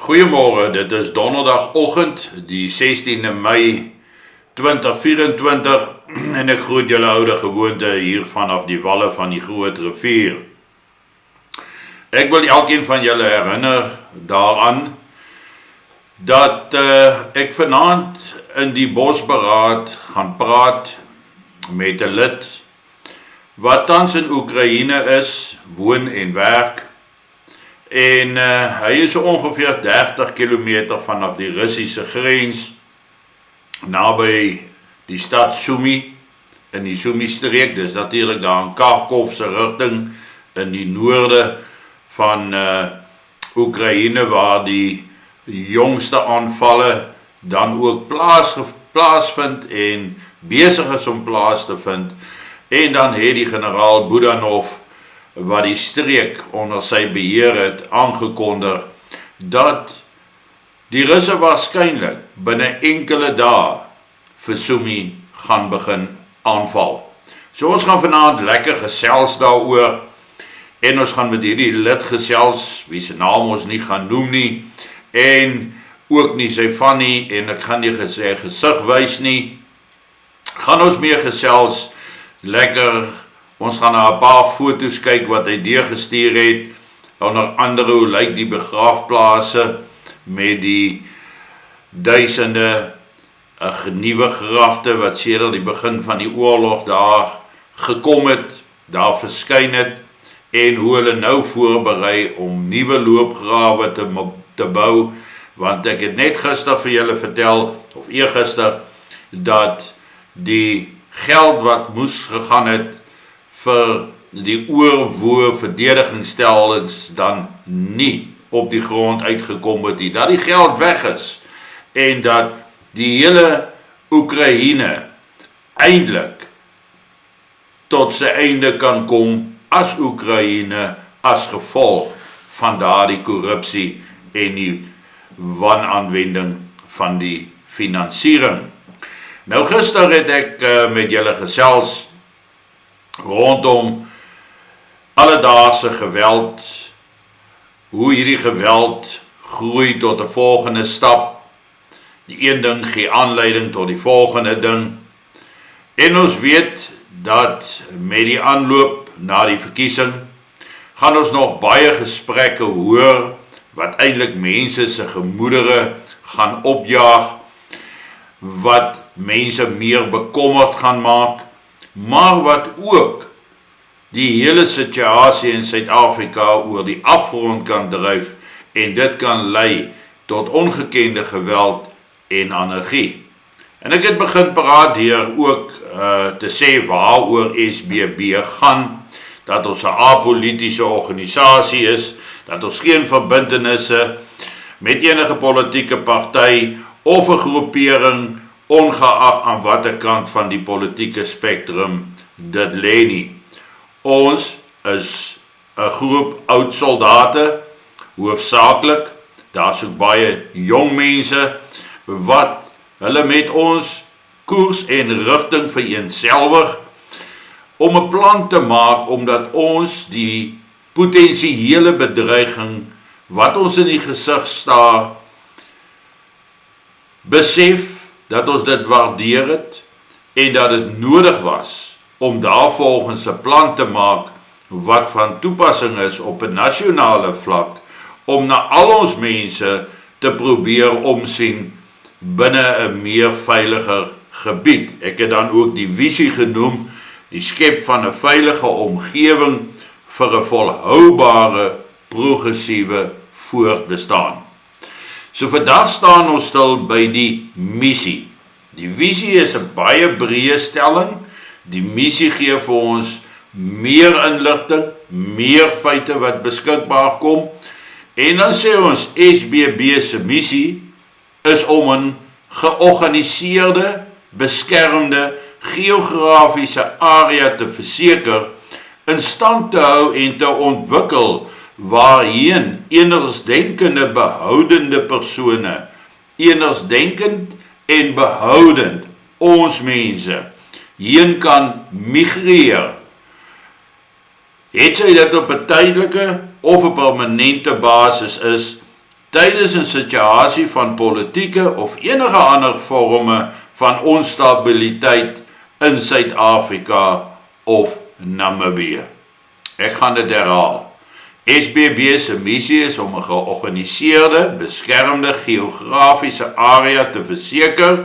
Goeiemôre, dit is donderdagoggend, die 16de Mei 2024 en ek groet julle oude gewoonte hier vanaf die walle van die Groot Rivier. Ek wil elkeen van julle herinner daaraan dat ek vanaand in die Bosberaad gaan praat met 'n lid wat tans in Oekraïne is, woon en werk. En hy is so ongeveer 30 kilometer vanaf die Russiese grens, naby die stad Sumy, in die Sumy-streek, dis natuurlik daar in Kharkov se rigting, in die noorde van Oekraïne, waar die jongste aanvalle dan ook plaasvind en besig is om plaas te vind. En dan het die generaal Budanov, wat die streek onder sy beheer het, aangekondig dat die Russe waarskynlik binne enkele dae vir Sumy gaan begin aanval. So ons gaan vanaand lekker gesels daaroor en ons gaan met hierdie lid gesels, wie se naam ons nie gaan noem nie en ook nie sy van nie en ek gaan nie gesê gesig wys nie. Gaan ons mee gesels lekker. Ons gaan na 'n paar foto's kyk wat hy deurgestuur het, onder andere hoe lyk die begraafplase met die duisende nuwe grafte wat sedert die begin van die oorlog daar gekom het, daar verskyn het, en hoe hulle nou voorberei om nuwe loopgrawe te bou, want ek het net gister vir julle vertel, of eergister, dat die geld wat moes gegaan het vir die oorwoe verdedigingsstellings dan nie op die grond uitgekom het nie, dat die geld weg is en dat die hele Oekraïne eintlik tot sy einde kan kom as Oekraïne as gevolg van daardie korrupsie en die wanaanwending van die finansiering. Nou gister het ek met julle gesels rondom alledaagse geweld, hoe hierdie geweld groei tot 'n volgende stap. Die een ding gee aanleiding tot die volgende ding. En ons weet dat met die aanloop na die verkiesing gaan ons nog baie gesprekke hoor wat eintlik mense se gemoedere gaan opjaag, wat mense meer bekommerd gaan maak, maar wat ook die hele situasie in Suid-Afrika oor die afgrond kan dryf en dit kan lei tot ongekende geweld en anargie. En ek het begin praat hier ook te sê waaroor SBB gaan, dat ons 'n apolitiese organisasie is, dat ons geen verbintenisse met enige politieke party of 'n groepering ongeag aan watter kant van die politieke spektrum dit lê nie. Ons is 'n groep oud soldate, hoofsaaklik, daar's ook baie jong mense wat hulle met ons koers en rigting vereenselwig om 'n plan te maak, omdat ons die potensiële bedreiging wat ons in die gesig staar besef, dat ons dit waardeer het en dat dit nodig was om daarvolgens 'n plan te maak wat van toepassing is op 'n nasionale vlak om na al ons mense te probeer omsien binne 'n meer veiliger gebied. Ek het dan ook die visie genoem, die skep van 'n veilige omgewing vir 'n volhoubare progressiewe voortbestaan. So vandag staan ons stil by die missie. Die visie is 'n baie breë stelling. Die missie gee vir ons meer inligting, meer feite wat beskikbaar kom. En dan sê ons SBB se missie is om 'n georganiseerde, beskermde, geografiese area te verseker, in stand te hou en te ontwikkel waarheen enersdenkende behoudende persone, enersdenkend en behoudend ons mense heen kan migreer. Het sy dit op 'n tydelike of 'n permanente basis is, tydens 'n situasie van politieke of enige ander vorme van onstabiliteit in Suid-Afrika of Namibië. Ek gaan dit herhaal. SBB se missie is om 'n georganiseerde, beskermde geografiese area te verseker,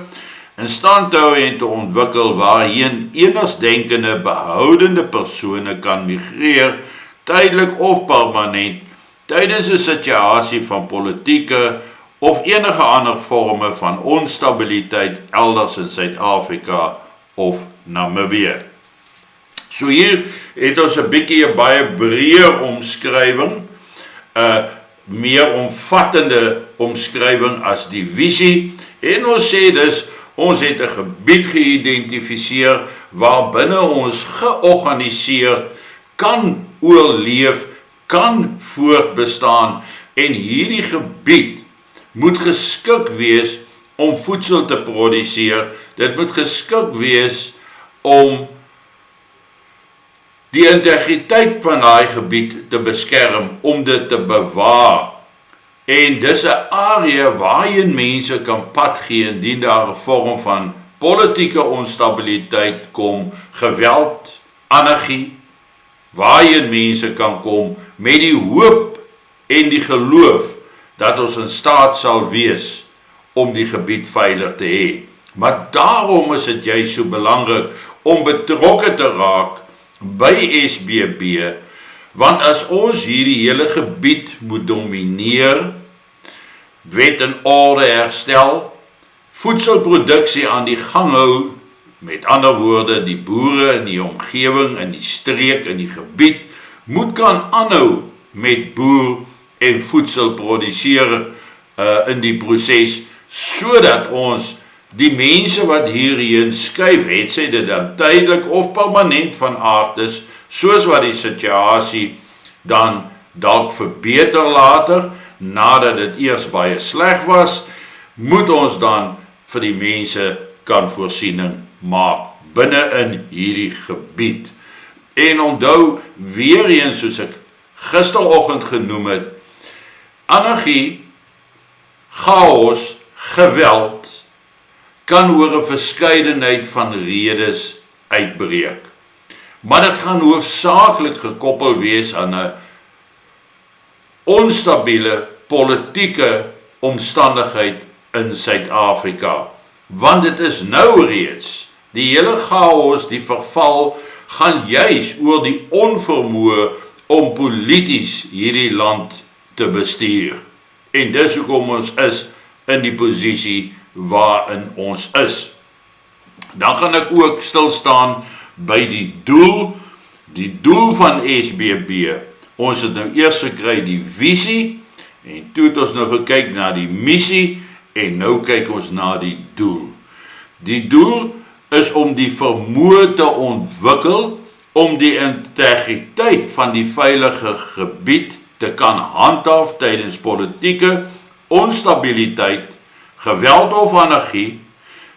in stand te hou en te ontwikkel waarheen eenigsdenkende behoudende persone kan migreer, tydelik of permanent, tydens 'n situasie van politieke of enige ander vorme van onstabiliteit elders in Suid-Afrika of Namibië. So hier het ons 'n bietjie 'n baie breër omskrywing, 'n meer omvattende omskrywing as die visie, en ons sê dus, ons het 'n gebied geïdentifiseer waarbinne ons georganiseerd kan oorleef, kan voortbestaan, en hierdie gebied moet geskik wees om voedsel te produseer, dit moet geskik wees om die integriteit van daai gebied te beskerm, om dit te bewaar. En dis 'n area waarheen mense kan pad gee indien daar 'n vorm van politieke onstabiliteit kom, geweld, anargie, waarheen mense kan kom met die hoop en die geloof dat ons in staat sal wees om die gebied veilig te hê. Maar daarom is dit juist so belangrik om betrokke te raak by SBB, want as ons hierdie hele gebied moet domineer, wet en orde herstel, voedselproduksie aan die gang hou, met ander woorde, die boere in die omgewing, in die streek, in die gebied, moet kan aanhou met boer en voedsel produseer in die proses, sodat ons die mense wat hierheen skuif, het sy dit dan tydelik of permanent van aard is, soos wat die situasie dan dalk verbeter later, nadat dit eers baie sleg was, moet ons dan vir die mense kan voorsiening maak binne in hierdie gebied. En onthou weer eens, soos ek gisteroggend genoem het, anargie, chaos, geweld kan oor 'n verskeidenheid van redes uitbreek. Maar dit gaan hoofsaaklik gekoppel wees aan 'n onstabiele politieke omstandigheid in Suid-Afrika. Want dit is nou reeds, die hele chaos, die verval, gaan juis oor die onvermoë om polities hierdie land te bestuur. En dis hoekom ons is in die posisie waarin ons is. Dan gaan ek ook stilstaan by die doel van SBB. Ons het nou eers gekry die visie, en toe het ons nou gekyk na die missie, en nou kyk ons na die doel. Die doel is om die vermoë te ontwikkel, om die integriteit van die veilige gebied te kan handhaaf tydens politieke onstabiliteit, geweld of anargie,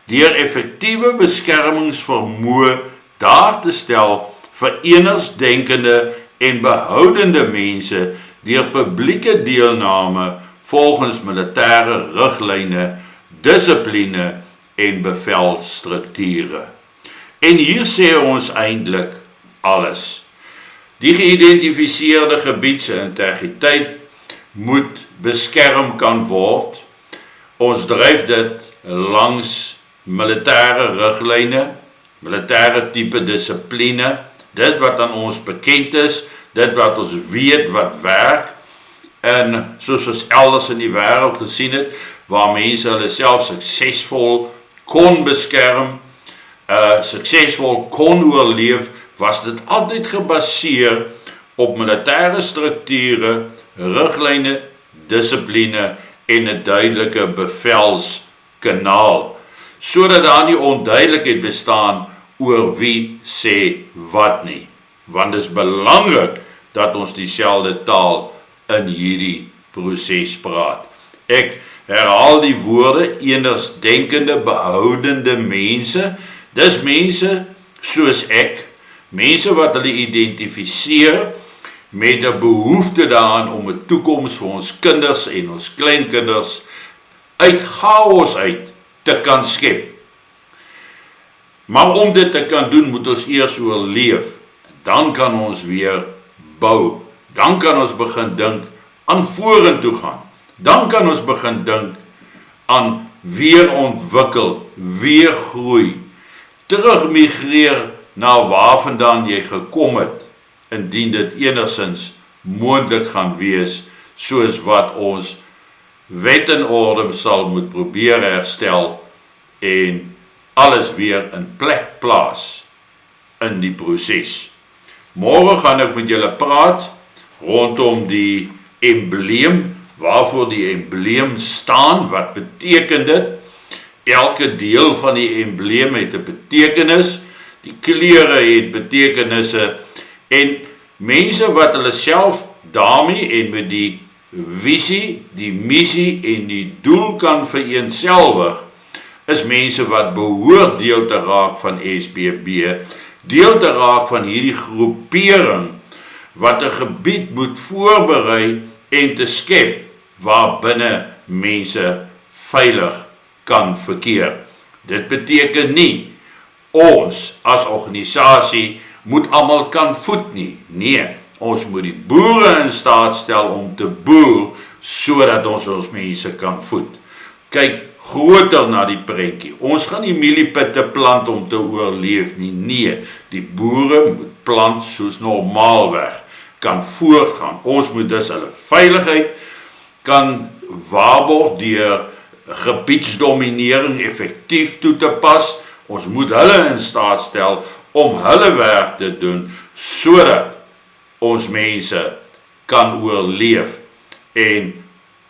deur effektiewe beskermingsvermoë daar te stel vir eenigsdenkende en behoudende mense deur publieke deelname volgens militêre riglyne, dissipline en bevelstrukture. En hier sê ons eintlik alles. Die geïdentifiseerde gebied se integriteit moet beskerm kan word. Ons dryf dit langs militêre riglyne, militêre tipe dissipline, dit wat aan ons bekend is, dit wat ons weet wat werk, en soos ons elders in die wêreld gesien het, waar mense hulle self suksesvol kon beskerm, suksesvol kon oorleef, was dit altyd gebaseer op militêre strukture, riglyne, dissipline en 'n duidelike bevelskanaal, sodat daar nie onduidelikheid bestaan oor wie sê wat nie. Want dit is belangrik dat ons dieselfde taal in hierdie proses praat. Ek herhaal die woorde, eenigsdenkende, behoudende mense. Dis mense soos ek, mense wat hulle identifiseer met 'n behoefte daaraan om 'n toekoms vir ons kinders en ons kleinkinders uit chaos uit te kan skep. Maar om dit te kan doen, moet ons eers oorleef. Dan kan ons weer bou. Dan kan ons begin dink aan vorentoe gaan. Dan kan ons begin dink aan weer ontwikkel, weer groei. Terug migreer na waarvandaan jy gekom het, indien dit enigstens moontlik gaan wees, soos wat ons wet en orde sal moet probeer herstel en alles weer in plek plaas in die proses. Môre gaan ek met julle praat rondom die embleem, waarvoor die embleem staan, wat beteken dit? Elke deel van die embleem het 'n betekenis, die kleure het betekenisse, en mense wat hulle self daarmee en met die visie, die missie en die doel kan vereenselwig, is mense wat behoort deel te raak van SBB, deel te raak van hierdie groepering, wat 'n gebied moet voorberei en te skep, waar binne mense veilig kan verkeer. Dit beteken nie, ons as organisasie moet almal kan voed nie. Nee, ons moet die boere in staat stel om te boer, sodat ons mense kan voed. Kyk groter na die prentjie. Ons gaan nie mieliepitte plant om te oorleef nie. Nee, die boere moet plant soos normaalweg kan voortgaan. Ons moet dus hulle veiligheid kan waarborg deur gebiedsdominering effektief toe te pas. Ons moet hulle in staat stel om hulle werk te doen, sodat ons mense kan oorleef en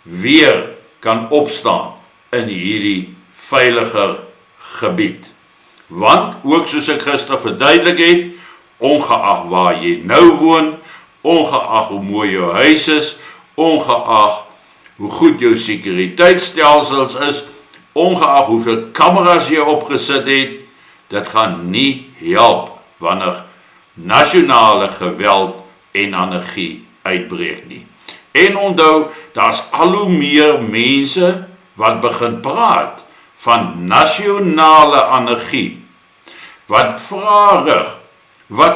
weer kan opstaan in hierdie veiliger gebied. Want, ook soos ek gister verduidelik het, ongeag waar jy nou woon, ongeag hoe mooi jou huis is, ongeag hoe goed jou sekuriteitsstelsels is, ongeag hoeveel kameras jy opgesit het, dit gaan nie help wanneer nasionale geweld en anargie uitbreek nie. En onthou, daar's al hoe meer mense wat begin praat van nasionale anargie, wat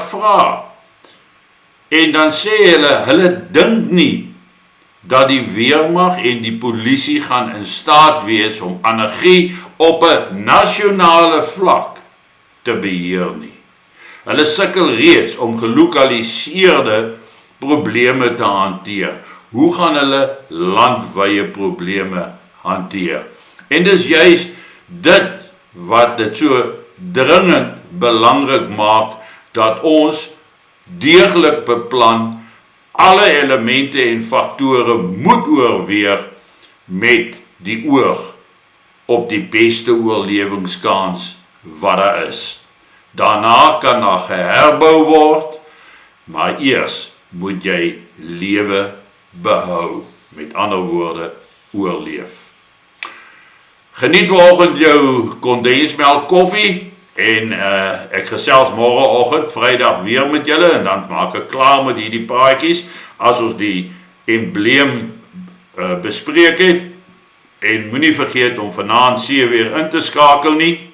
vra, en dan sê hulle dink nie dat die weermag en die polisie gaan in staat wees om anargie op 'n nasionale vlak te beheer nie. Hulle sukkel reeds om gelokaliseerde probleme te hanteer. Hoe gaan hulle landwye probleme hanteer? En dis juist dit wat dit so dringend belangrik maak, dat ons deeglik beplan, alle elemente en faktore moet oorweeg met die oog op die beste oorlewingskans wat daar is. Daarna kan daar geherbou word, maar eers moet jy lewe behou, met ander woorde, oorleef. Geniet vanoggend jou kondensmelk koffie, en ek gesels môreoggend, Vrydag, weer met julle, en dan maak ek klaar met hierdie praatjies, as ons die embleem bespreek het, en moenie vergeet om vanaand 7 weer in te skakel nie.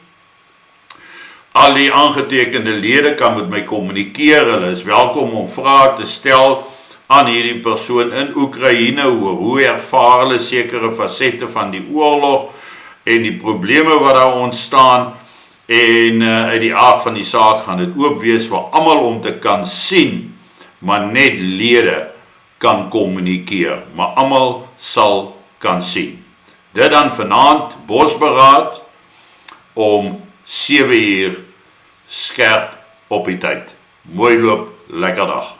Al die aangetekende lede kan met my kommunikeer, hulle is welkom om vrae te stel aan hierdie persoon in Oekraïne, hoe ervaar hulle sekere fasette van die oorlog, en die probleme wat daar ontstaan, en uit die aard van die saak gaan dit oop wees vir almal om te kan sien, maar net lede kan kommunikeer, maar almal sal kan sien. Dit dan vanaand bosberaad om 7 uur skerp op die tyd. Mooi loop, lekker dag.